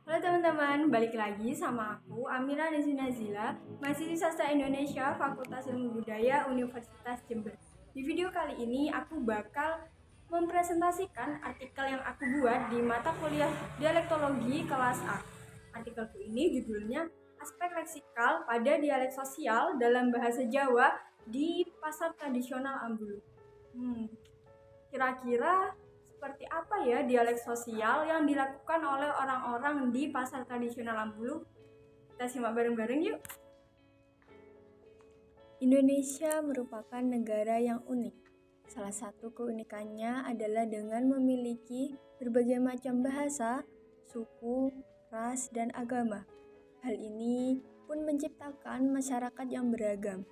Halo teman-teman, balik lagi sama aku Amira Nazila, mahasiswi sastra Indonesia Fakultas Ilmu Budaya Universitas Jember. Di video kali ini aku bakal mempresentasikan artikel yang aku buat di mata kuliah dialektologi kelas A. Artikelku ini judulnya Aspek Leksikal pada Dialek Sosial dalam Bahasa Jawa di Pasar Tradisional Ambulu. Kira-kira seperti apa ya dialek sosial yang dilakukan oleh orang-orang di pasar tradisional Ambulu? Kita simak bareng-bareng yuk. Indonesia merupakan negara yang unik. Salah satu keunikannya adalah dengan memiliki berbagai macam bahasa, suku, ras, dan agama. Hal ini pun menciptakan masyarakat yang beragam.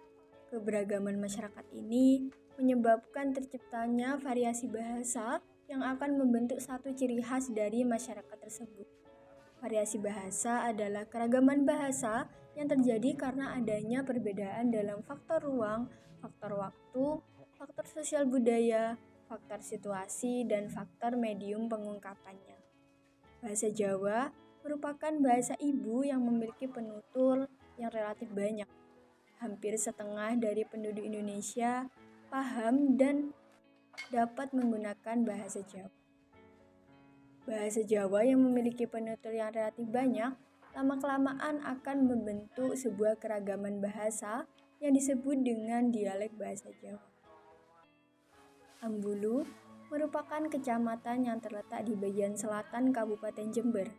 Keberagaman masyarakat ini menyebabkan terciptanya variasi bahasa yang akan membentuk satu ciri khas dari masyarakat tersebut. Variasi bahasa adalah keragaman bahasa yang terjadi karena adanya perbedaan dalam faktor ruang, faktor waktu, faktor sosial budaya, faktor situasi, dan faktor medium pengungkapannya. Bahasa Jawa merupakan bahasa ibu yang memiliki penutur yang relatif banyak. Hampir setengah dari penduduk Indonesia paham dan dapat menggunakan bahasa Jawa. Bahasa Jawa yang memiliki penutur yang relatif banyak, lama-kelamaan akan membentuk sebuah keragaman bahasa yang disebut dengan dialek bahasa Jawa. Ambulu merupakan kecamatan yang terletak di bagian selatan Kabupaten Jember.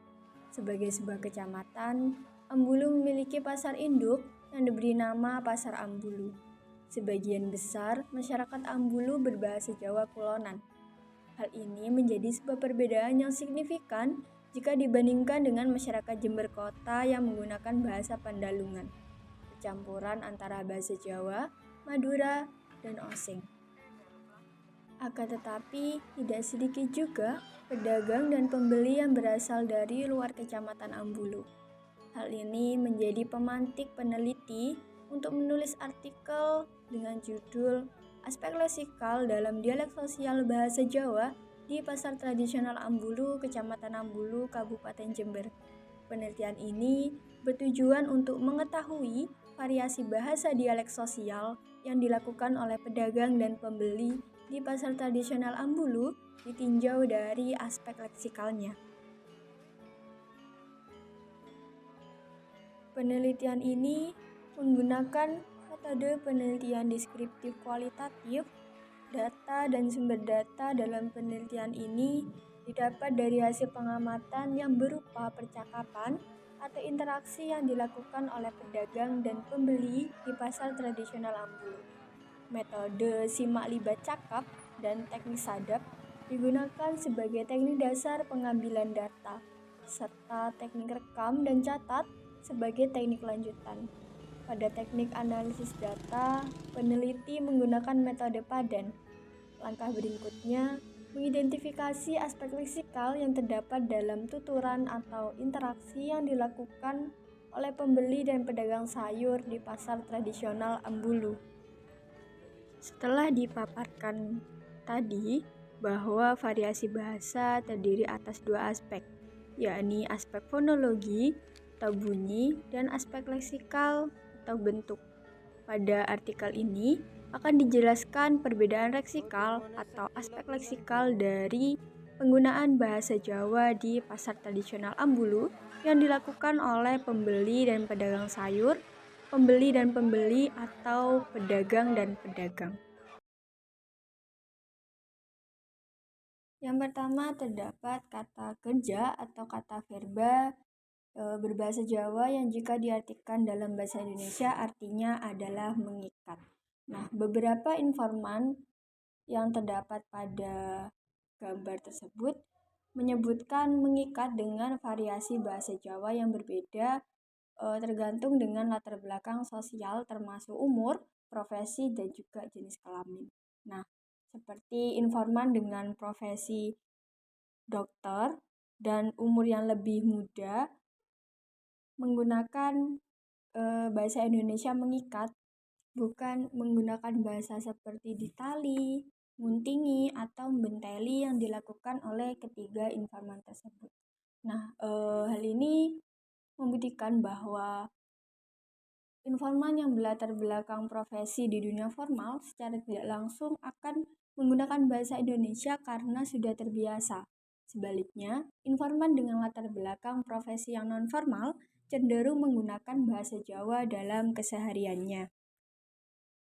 Sebagai sebuah kecamatan, Ambulu memiliki pasar induk yang diberi nama Pasar Ambulu. Sebagian besar masyarakat Ambulu berbahasa Jawa Kulonan. Hal ini menjadi sebuah perbedaan yang signifikan jika dibandingkan dengan masyarakat Jember Kota yang menggunakan bahasa Pandalungan, percampuran antara bahasa Jawa, Madura, dan Osing. Akan tetapi, tidak sedikit juga pedagang dan pembeli yang berasal dari luar kecamatan Ambulu. Hal ini menjadi pemantik peneliti untuk menulis artikel dengan judul Aspek Leksikal dalam Dialek Sosial Bahasa Jawa di Pasar Tradisional Ambulu, Kecamatan Ambulu, Kabupaten Jember. Penelitian ini bertujuan untuk mengetahui variasi bahasa dialek sosial yang dilakukan oleh pedagang dan pembeli di pasar tradisional Ambulu ditinjau dari aspek leksikalnya. Penelitian ini menggunakan metode penelitian deskriptif kualitatif. Data dan sumber data dalam penelitian ini didapat dari hasil pengamatan yang berupa percakapan atau interaksi yang dilakukan oleh pedagang dan pembeli di pasar tradisional Ambulu. Metode simak libat cakap dan teknik sadap digunakan sebagai teknik dasar pengambilan data, serta teknik rekam dan catat sebagai teknik lanjutan. Pada teknik analisis data, peneliti menggunakan metode padan. Langkah berikutnya, mengidentifikasi aspek leksikal yang terdapat dalam tuturan atau interaksi yang dilakukan oleh pembeli dan pedagang sayur di pasar tradisional Ambulu. Setelah dipaparkan tadi bahwa variasi bahasa terdiri atas dua aspek, yakni aspek fonologi atau bunyi dan aspek leksikal atau bentuk. Pada artikel ini akan dijelaskan perbedaan leksikal atau aspek leksikal dari penggunaan bahasa Jawa di pasar tradisional Ambulu yang dilakukan oleh pembeli dan pedagang sayur, pembeli dan pembeli atau pedagang dan pedagang. Yang pertama terdapat kata kerja atau kata verba berbahasa Jawa yang jika diartikan dalam bahasa Indonesia artinya adalah mengikat. Nah, beberapa informan yang terdapat pada gambar tersebut menyebutkan mengikat dengan variasi bahasa Jawa yang berbeda tergantung dengan latar belakang sosial termasuk umur, profesi, dan juga jenis kelamin. Nah, seperti informan dengan profesi dokter dan umur yang lebih muda menggunakan bahasa Indonesia mengikat, bukan menggunakan bahasa seperti ditali, nguntingi, atau membenteli yang dilakukan oleh ketiga informan tersebut. Nah, hal ini membuktikan bahwa informan yang berlatar belakang profesi di dunia formal secara tidak langsung akan menggunakan bahasa Indonesia karena sudah terbiasa. Sebaliknya, informan dengan latar belakang profesi yang non-formal cenderung menggunakan bahasa Jawa dalam kesehariannya.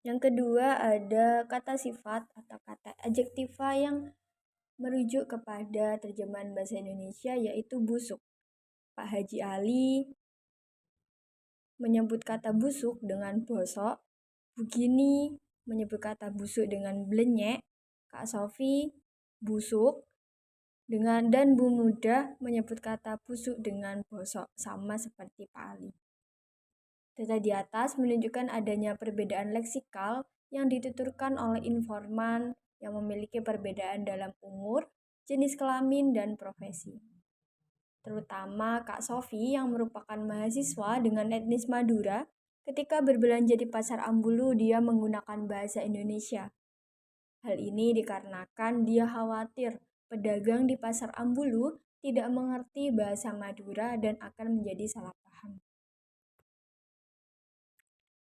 Yang kedua ada kata sifat atau kata adjektiva yang merujuk kepada terjemahan bahasa Indonesia yaitu busuk. Pak Haji Ali menyebut kata busuk dengan bosok, Bu Gini menyebut kata busuk dengan blenyek, Kak Sofi busuk dan Bu Mudah menyebut kata busuk dengan bosok, sama seperti Pak Ali. Data di atas menunjukkan adanya perbedaan leksikal yang dituturkan oleh informan yang memiliki perbedaan dalam umur, jenis kelamin, dan profesi. Terutama Kak Sofi yang merupakan mahasiswa dengan etnis Madura, ketika berbelanja di Pasar Ambulu dia menggunakan bahasa Indonesia. Hal ini dikarenakan dia khawatir pedagang di Pasar Ambulu tidak mengerti bahasa Madura dan akan menjadi salah paham.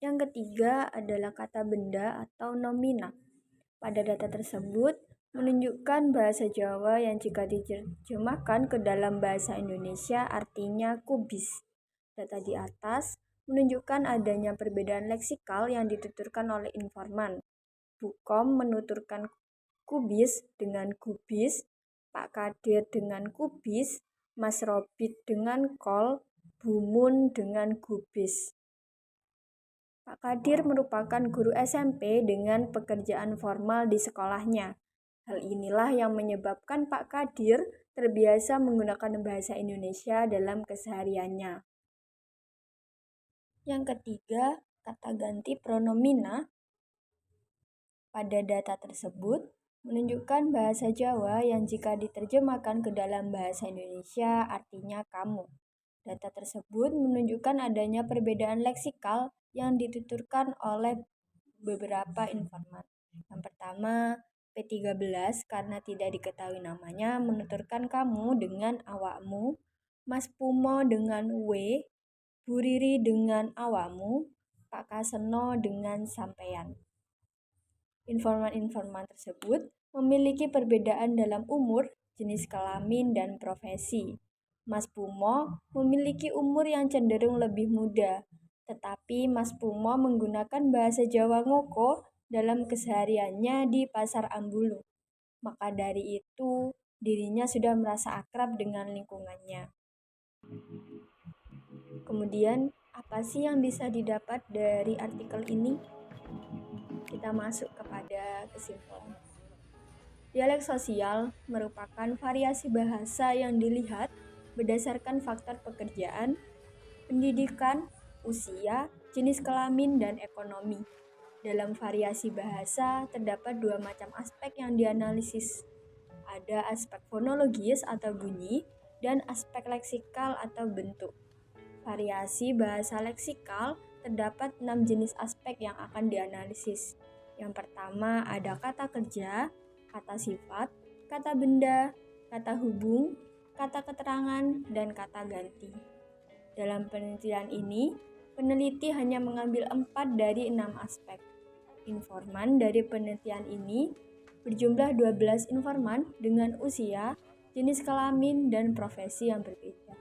Yang ketiga adalah kata benda atau nomina. Pada data tersebut, menunjukkan bahasa Jawa yang jika diterjemahkan ke dalam bahasa Indonesia artinya kubis. Data di atas menunjukkan adanya perbedaan leksikal yang dituturkan oleh informan. Bukom menuturkan kubis dengan kubis, Pak Kadir dengan kubis, Mas Robit dengan kol, Bumun dengan gubis. Pak Kadir merupakan guru SMP dengan pekerjaan formal di sekolahnya. Hal inilah yang menyebabkan Pak Kadir terbiasa menggunakan bahasa Indonesia dalam kesehariannya. Yang ketiga, kata ganti pronomina. Pada data tersebut, menunjukkan bahasa Jawa yang jika diterjemahkan ke dalam bahasa Indonesia artinya kamu. Data tersebut menunjukkan adanya perbedaan leksikal yang dituturkan oleh beberapa informan. Yang pertama, P13 karena tidak diketahui namanya menuturkan kamu dengan awakmu, Mas Pumo dengan W, Bu Riri dengan awakmu, Pak Kaseno dengan sampeyan. Informan-informan tersebut memiliki perbedaan dalam umur, jenis kelamin, dan profesi. Mas Pumo memiliki umur yang cenderung lebih muda, tetapi Mas Pumo menggunakan bahasa Jawa Ngoko dalam kesehariannya di Pasar Ambulu. Maka dari itu, dirinya sudah merasa akrab dengan lingkungannya. Kemudian, apa sih yang bisa didapat dari artikel ini? Kita masuk kepada kesimpulan. Dialek sosial merupakan variasi bahasa yang dilihat berdasarkan faktor pekerjaan, pendidikan, usia, jenis kelamin, dan ekonomi. Dalam variasi bahasa, terdapat dua macam aspek yang dianalisis. Ada aspek fonologis atau bunyi, dan aspek leksikal atau bentuk. Variasi bahasa leksikal terdapat 6 jenis aspek yang akan dianalisis. Yang pertama ada kata kerja, kata sifat, kata benda, kata hubung, kata keterangan, dan kata ganti. Dalam penelitian ini, peneliti hanya mengambil 4 dari 6 aspek. Informan dari penelitian ini berjumlah 12 informan dengan usia, jenis kelamin, dan profesi yang berbeda.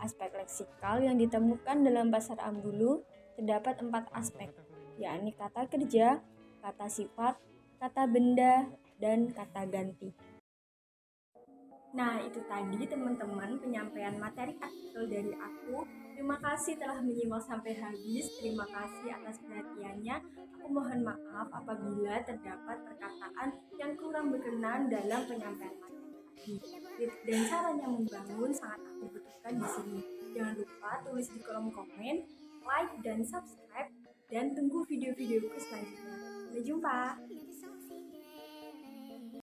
Aspek leksikal yang ditemukan dalam Pasar Ambulu terdapat 4 aspek, yakni kata kerja, kata sifat, kata benda, dan kata ganti. Nah, itu tadi teman-teman penyampaian materi artikel dari aku. Terima kasih telah menyimak sampai habis. Terima kasih atas perhatiannya. Aku mohon maaf apabila terdapat perkataan yang kurang berkenan dalam penyampaian materi tadi. Dan caranya membangun sangat aku butuhkan di sini. Jangan lupa tulis di kolom komen, like dan subscribe, dan tunggu video-videoku selanjutnya. Sampai jumpa!